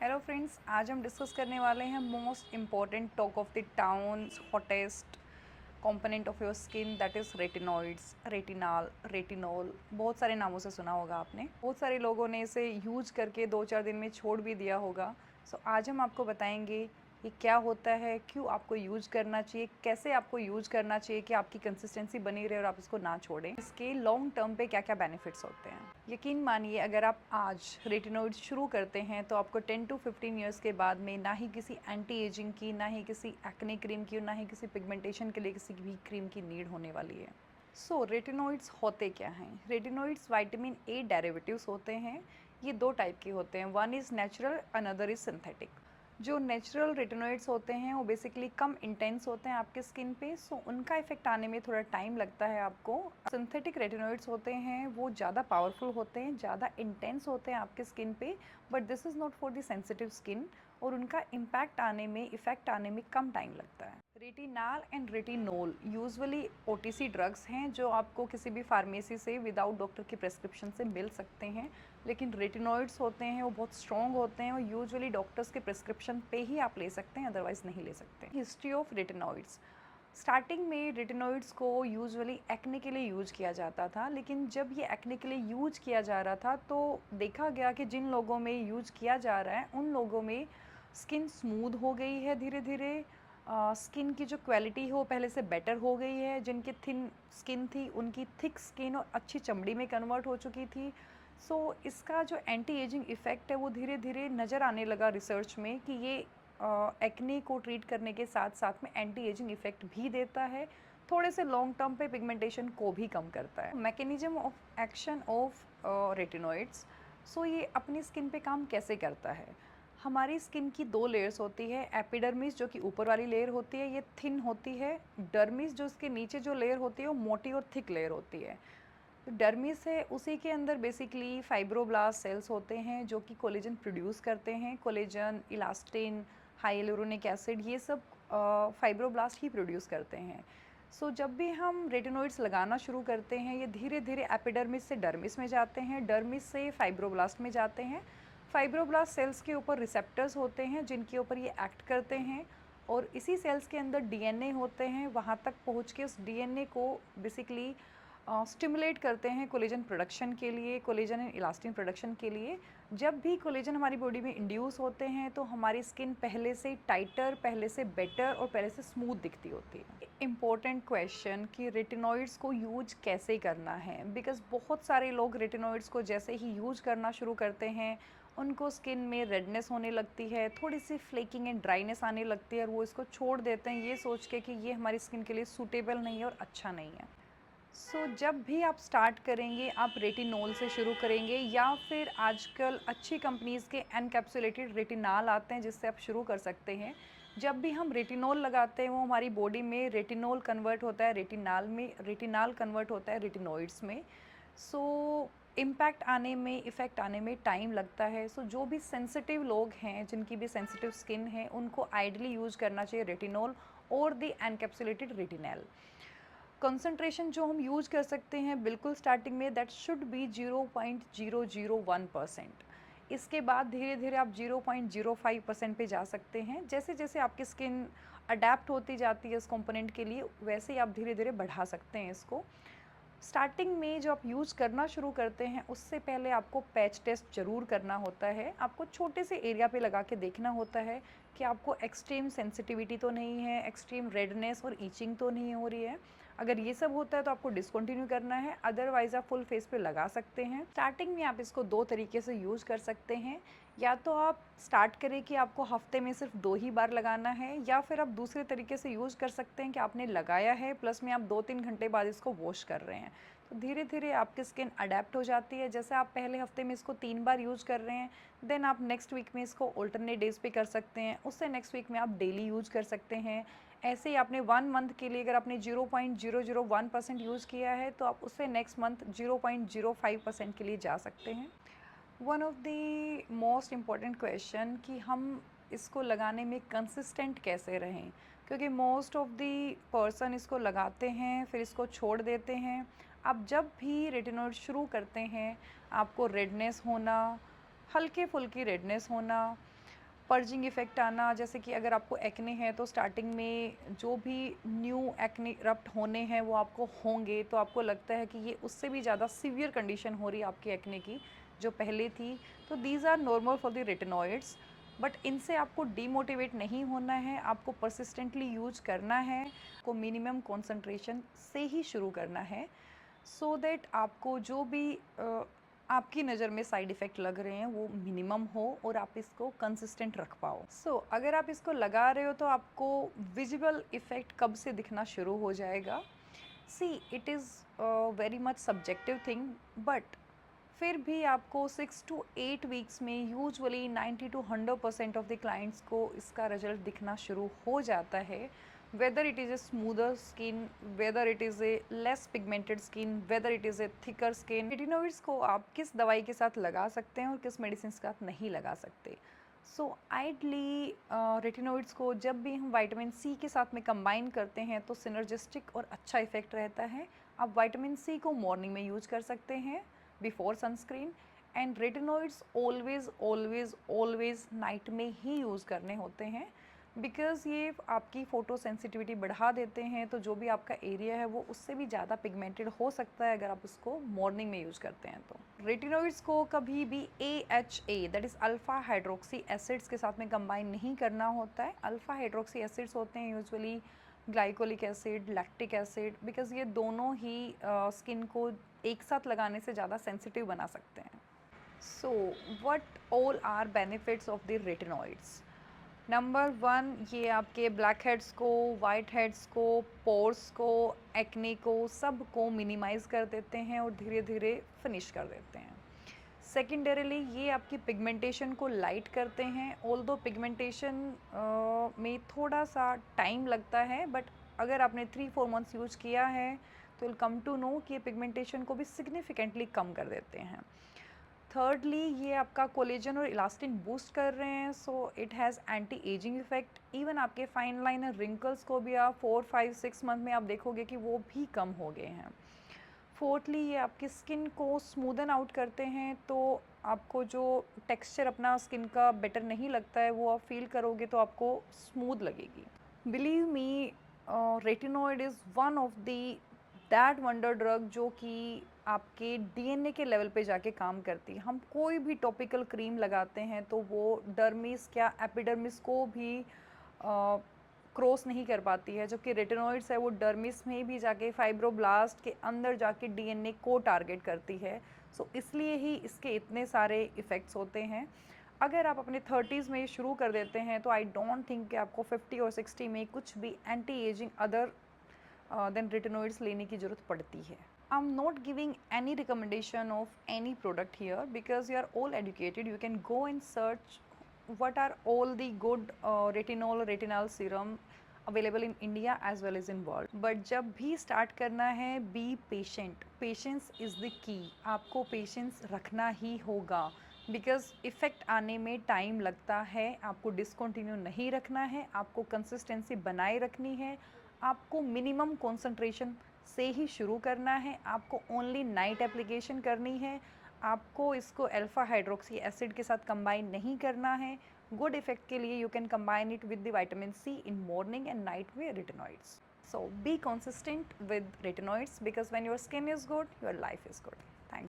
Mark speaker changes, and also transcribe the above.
Speaker 1: Hello friends, आज हम discuss करने वाले हैं most important talk of the town, hottest component of your skin, that is retinoids, retinol, retinol. बहुत सारे नामों से सुना होगा आपने। बहुत सारे लोगों ने इसे यूज करके 2-4 दिन में छोड़ भी दिया होगा। सो आज हम आपको बताएंगे ये क्या होता है, क्यों आपको यूज करना चाहिए, कैसे आपको यूज करना चाहिए कि आपकी कंसिस्टेंसी बनी रहे और आप इसको ना छोड़ें, इसके लॉन्ग टर्म पे क्या क्या बेनिफिट्स होते हैं। यकीन मानिए, अगर आप आज रेटिनॉइड शुरू करते हैं तो आपको 10 to 15 ईयर्स के बाद में ना ही किसी एंटी एजिंग की, ना ही किसी एक्ने क्रीम की, ना ही किसी पिगमेंटेशन के लिए किसी भी क्रीम की नीड होने वाली है। सो रेटिनॉइड्स होते क्या हैं? रेटिनॉइड्स विटामिन ए डेरिवेटिव्स होते हैं। ये दो टाइप के होते हैं, one is natural, another is synthetic. जो नेचुरल रेटिनॉइड्स होते हैं वो बेसिकली कम इंटेंस होते हैं आपके स्किन पे, सो उनका इफेक्ट आने में थोड़ा टाइम लगता है आपको। सिंथेटिक रेटिनॉइड्स होते हैं वो ज़्यादा पावरफुल होते हैं, ज़्यादा इंटेंस होते हैं आपके स्किन पे, but this is not for the sensitive skin, और उनका इम्पैक्ट आने में, इफेक्ट आने में कम टाइम लगता है। Retinol and retinol usually OTC drugs हैं जो आपको किसी भी फार्मेसी से विदाउट डॉक्टर की प्रेस्क्रिप्शन से मिल सकते हैं, लेकिन रेटिनॉइड्स होते हैं वो बहुत स्ट्रॉन्ग होते हैं और यूजुअली डॉक्टर्स के प्रेस्क्रिप्शन पे ही आप ले सकते हैं, अदरवाइज नहीं ले सकते। History of retinoids. स्टार्टिंग में रेटिनॉइड्स को यूजुअली एक्ने के लिए यूज किया जाता था, लेकिन जब ये एक्ने के लिए यूज किया जा रहा था तो देखा गया कि जिन लोगों में यूज किया जा रहा है उन लोगों में स्किन स्मूथ हो गई है धीरे धीरे। स्किन की जो क्वालिटी है वो पहले से बेटर हो गई है। जिनकी थिन स्किन थी उनकी थिक स्किन और अच्छी चमड़ी में कन्वर्ट हो चुकी थी। सो इसका जो एंटी एजिंग इफ़ेक्ट है वो धीरे धीरे नज़र आने लगा रिसर्च में कि ये एक्ने को ट्रीट करने के साथ साथ में एंटी एजिंग इफ़ेक्ट भी देता है, थोड़े से लॉन्ग टर्म पे पिगमेंटेशन को भी कम करता है। Mechanism of action of retinoids. So ये अपनी स्किन पे काम कैसे करता है? हमारी स्किन की दो लेयर्स होती है, एपिडर्मिस जो कि ऊपर वाली लेयर होती है, ये थिन होती है। डर्मिस जो इसके नीचे जो लेयर होती है वो मोटी और थिक लेयर होती है। तो डर्मिस है, उसी के अंदर बेसिकली फाइब्रोब्लास्ट सेल्स होते हैं जो कि कोलेजन प्रोड्यूस करते हैं। कोलेजन, इलास्टिन, हाइलुरोनिक एसिड, ये सब फाइब्रोब्लास्ट ही प्रोड्यूस करते हैं। सो जब भी हम रेटिनॉइड्स लगाना शुरू करते हैं ये धीरे धीरे एपिडर्मिस से डर्मिस में जाते हैं, डर्मिस से फाइब्रोब्लास्ट में जाते हैं। फाइब्रोब्लास्ट सेल्स के ऊपर रिसेप्टर्स होते हैं जिनके ऊपर ये एक्ट करते हैं, और इसी सेल्स के अंदर डीएनए होते हैं। वहाँ तक पहुँच के उस डीएनए को बेसिकली स्टिमुलेट करते हैं कोलेजन प्रोडक्शन के लिए, कोलेजन एंड इलास्टिन प्रोडक्शन के लिए। जब भी कोलेजन हमारी बॉडी में इंड्यूस होते हैं तो हमारी स्किन पहले से टाइटर, पहले से बेटर और पहले से स्मूथ दिखती होती है। इम्पोर्टेंट क्वेश्चन कि रेटिनॉइड्स को यूज कैसे करना है, बिकॉज बहुत सारे लोग रेटिनॉइड्स को जैसे ही यूज करना शुरू करते हैं उनको स्किन में रेडनेस होने लगती है, थोड़ी सी फ्लेकिंग एंड ड्राइनेस आने लगती है, और वो इसको छोड़ देते हैं ये सोच के कि ये हमारी स्किन के लिए सूटेबल नहीं है और अच्छा नहीं है। जब भी आप स्टार्ट करेंगे आप रेटिनोल से शुरू करेंगे, या फिर आजकल अच्छी कंपनीज़ के एनकैप्सुलेटेड रेटिनॉल आते हैं जिससे आप शुरू कर सकते हैं। जब भी हम रेटिनोल लगाते हैं वो हमारी बॉडी में रेटिनोल कन्वर्ट होता है रेटिनॉल में, रेटिनॉल कन्वर्ट होता है रेटिनॉइड्स में। इम्पैक्ट आने में, इफ़ेक्ट आने में टाइम लगता है। जो भी सेंसिटिव लोग हैं, जिनकी भी सेंसिटिव स्किन है, उनको आइडली यूज़ करना चाहिए रेटिनोल और द एनकैप्सुलेटेड रेटिनॉल। कंसंट्रेशन जो हम यूज कर सकते हैं बिल्कुल स्टार्टिंग में, दैट शुड बी 0.001%। इसके बाद धीरे धीरे आप 0.05% पे जा सकते हैं। जैसे जैसे आपकी स्किन अडेप्ट होती जाती है इस कंपोनेंट के लिए, वैसे ही आप धीरे धीरे बढ़ा सकते हैं इसको। स्टार्टिंग में जो आप यूज़ करना शुरू करते हैं उससे पहले आपको पैच टेस्ट ज़रूर करना होता है। आपको छोटे से एरिया पे लगा के देखना होता है कि आपको एक्सट्रीम सेंसिटिविटी तो नहीं है, एक्सट्रीम रेडनेस और ईचिंग तो नहीं हो रही है। अगर ये सब होता है तो आपको डिसकंटिन्यू करना है, अदरवाइज़ आप फुल फेस पे लगा सकते हैं। स्टार्टिंग में आप इसको दो तरीके से यूज़ कर सकते हैं, या तो आप स्टार्ट करें कि आपको हफ्ते में सिर्फ 2 ही बार लगाना है, या फिर आप दूसरे तरीके से यूज़ कर सकते हैं कि आपने लगाया है प्लस में आप 2-3 घंटे बाद इसको वॉश कर रहे हैं। तो धीरे धीरे आपकी स्किन अडेप्ट हो जाती है। जैसे आप पहले हफ्ते में इसको 3 बार यूज़ कर रहे हैं, देन आप नेक्स्ट वीक में इसको अल्टरनेट डेज़ पे कर सकते हैं, उससे नेक्स्ट वीक में आप डेली यूज़ कर सकते हैं। ऐसे ही आपने 1 मंथ के लिए अगर आपने 0.001% यूज़ किया है तो आप उससे नेक्स्ट मंथ 0.05% के लिए जा सकते हैं। One of the most important question कि हम इसको लगाने में कंसिस्टेंट कैसे रहें, क्योंकि मोस्ट ऑफ द पर्सन इसको लगाते हैं फिर इसको छोड़ देते हैं। आप जब भी रेटिनॉइड शुरू करते हैं आपको रेडनेस होना, हल्के फुल्की रेडनेस होना, पर्जिंग इफ़ेक्ट आना, जैसे कि अगर आपको एक्ने है तो स्टार्टिंग में जो भी न्यू एक्ने इरप्ट होने हैं वो आपको होंगे, तो आपको लगता है कि ये उससे भी ज़्यादा सीवियर कंडीशन हो रही है आपकी एक्ने की जो पहले थी। तो these are normal for the retinoids, but इनसे आपको डीमोटिवेट नहीं होना है, आपको परसिस्टेंटली यूज करना है, को मिनिमम कॉन्सेंट्रेशन से ही शुरू करना है, सो दैट आपको जो भी आपकी नज़र में साइड इफ़ेक्ट लग रहे हैं वो मिनिमम हो और आप इसको कंसिस्टेंट रख पाओ। अगर आप इसको लगा रहे हो तो आपको विजिबल इफ़ेक्ट कब से दिखना शुरू हो जाएगा? See it is very much subjective thing, but फिर भी आपको 6 to 8 वीक्स में usually 90 to 100% of the clients को इसका रिजल्ट दिखना शुरू हो जाता है, whether it is a smoother skin, whether it is a less pigmented skin, whether it is a thicker skin. Retinoids को आप किस दवाई के साथ लगा सकते हैं और किस मेडिसिन के साथ नहीं लगा सकते। आइडली रेटिनोइड्स को जब भी हम विटामिन सी के साथ में कंबाइन करते हैं तो सिनर्जिस्टिक और अच्छा इफेक्ट रहता है। आप विटामिन सी को मॉर्निंग में यूज कर सकते हैं before sunscreen, and retinoids always always always night में ही यूज़ करने होते हैं, बिकॉज़ ये आपकी फ़ोटो सेंसिटिविटी बढ़ा देते हैं, तो जो भी आपका एरिया है वो उससे भी ज़्यादा पिगमेंटेड हो सकता है अगर आप उसको मॉर्निंग में यूज़ करते हैं तो। रेटिनॉइड्स को कभी भी AHA that is alpha hydroxy acids के साथ में कंबाइन नहीं करना होता है। अल्फ़ा हाइड्रोक्सी एसिड्स होते हैं usually glycolic acid, lactic acid, because ये दोनों ही स्किन को एक साथ लगाने से ज़्यादा सेंसिटिव बना सकते हैं। So what all are benefits of the retinoids? Number 1, ये आपके ब्लैक हेड्स को, वाइट हेड्स को, पोर्स को, एक्ने को, सब को मिनिमाइज़ कर देते हैं और धीरे धीरे फिनिश कर देते हैं। सेकेंडरीली ये आपकी पिगमेंटेशन को लाइट करते हैं, ऑल्दो पिगमेंटेशन में थोड़ा सा टाइम लगता है, बट अगर आपने 3-4 मंथ्स यूज किया है तो विल कम टू नो कि ये पिगमेंटेशन को भी सिग्निफिकेंटली कम कर देते हैं। थर्डली ये आपका कोलेजन और इलास्टिन बूस्ट कर रहे हैं, so it has anti ageing effect. Even आपके फाइन लाइनर रिंकल्स को भी आप 4-5-6 मंथ में आप देखोगे कि वो भी कम हो गए हैं। फोर्थली ये आपकी स्किन को स्मूदन आउट करते हैं, तो आपको जो टेक्सचर अपना स्किन का बेटर नहीं लगता है वो आप फील करोगे तो आपको स्मूथ लगेगी। Believe me, retinoid is one of the that wonder drug जो कि आपके डीएनए के लेवल पे जाके काम करती है। हम कोई भी टॉपिकल क्रीम लगाते हैं तो वो डर्मिस क्या एपिडर्मिस को भी क्रॉस नहीं कर पाती है, जबकि रेटिनॉइड्स है वो डर्मिस में भी जाके फाइब्रोब्लास्ट के अंदर जाके डीएनए को टारगेट करती है। इसलिए ही इसके इतने सारे इफ़ेक्ट्स होते हैं। अगर आप अपने 30s में शुरू कर देते हैं तो आई डोंट थिंक कि आपको 50 और 60 में कुछ भी anti ageing other than retinoids लेने की ज़रूरत पड़ती है। I am not giving any recommendation of any product here because you are all educated, you can go and search what are all the good retinol retinal serum available in India as well as in world. But जब भी start करना है be patient, patience is the key। आपको patience रखना ही होगा because effect आने में time लगता है। आपको डिसकंटिन्यू नहीं रखना है, आपको कंसिस्टेंसी बनाए रखनी है, आपको मिनिमम कॉन्सेंट्रेशन से ही शुरू करना है, आपको ओनली नाइट एप्लीकेशन करनी है, आपको इसको अल्फा हाइड्रोक्सी एसिड के साथ कंबाइन नहीं करना है। गुड इफेक्ट के लिए you can combine it with the vitamin C in morning and night में retinoids. So be consistent with retinoids because when your skin is good your life is good.